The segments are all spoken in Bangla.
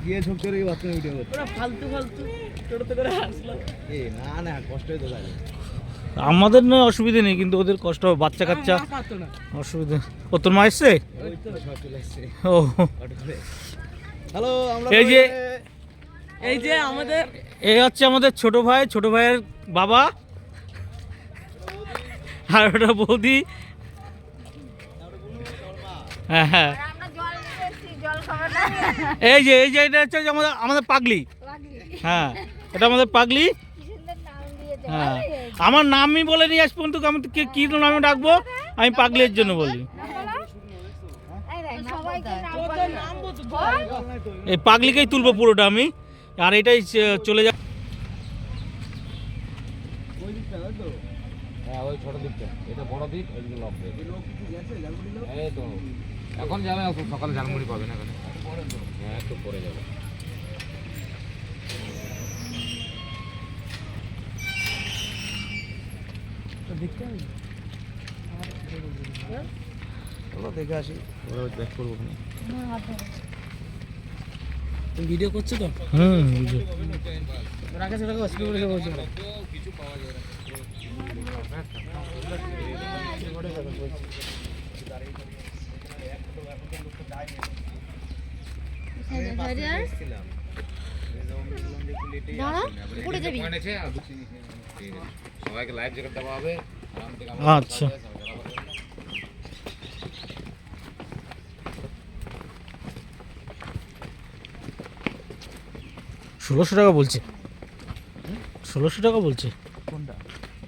গিয়ে ঝোঁক করে বাথরুমে ভিডিও করতে ওরা ফালতু ফালতু টোটোতে করে আসলো। না কষ্ট হইতো লাগে। আমাদের না অসুবিধা নেই, কিন্তু ওদের কষ্ট হবে, বাচ্চা কাচ্চা অসুবিধা। ও তোর মা এসছে? ও হ্যালো, আমরা এই যে আমাদের এই হচ্ছে আমাদের ছোট ভাইয়ের বাবা, আর ওটা বৌদি। হ্যাঁ হ্যাঁ, এই যে এটা হচ্ছে আমাদের পাগলি। হ্যাঁ, এটা আমাদের পাগলি। হ্যাঁ, আমার নামই বলে নিয়ে আস পর্যন্ত, আমি কি নামে ডাকবো, আমি পাগলির জন্য বলি। এই পাগলিকেই তুলবো পুরোটা আমি, আর এটাই চলে যাবে। হ্যাঁ, ওই ছোট দিকটা, এটা বড় দিক, ওইদিকে লক দেয়। এই তো এখন যাবে, সকালে ঝালমুড়ি পাবে না এখানে। হ্যাঁ, একটু পরে যাবে। চলো দেখে আসি, ব্যাক করবো ওখানে। ভিডিও করছো তো? বুঝো। রাখা সেটা স্পিড করে বলছো কিছু পাওয়া যায় না। সবাইকে লাইফ জ্যাকেট দেওয়া হবে। আচ্ছা, 1600 টাকা বলছে। 1600 টাকা বলছে। কোনটা?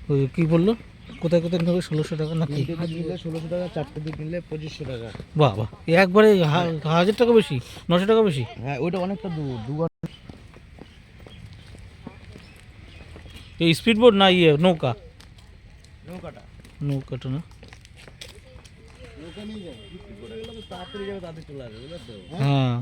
ওই কি বললো, কোথায় কোথায় নেবে? 1600 টাকা নাকি? 1600 টাকা, 4টে দিক নিলে 2500 টাকা। বাবা, একবারে 1000 টাকা বেশি, 900 টাকা বেশি। হ্যাঁ, ওইটা অনেকটা দূর। এই স্পিড বোট না নৌকাটা না? নৌকা নিয়ে যাবে, তাড়াতাড়ি যাবে, তাড়াতাড়ি চলে আসবে, বুঝলে তো? হ্যাঁ।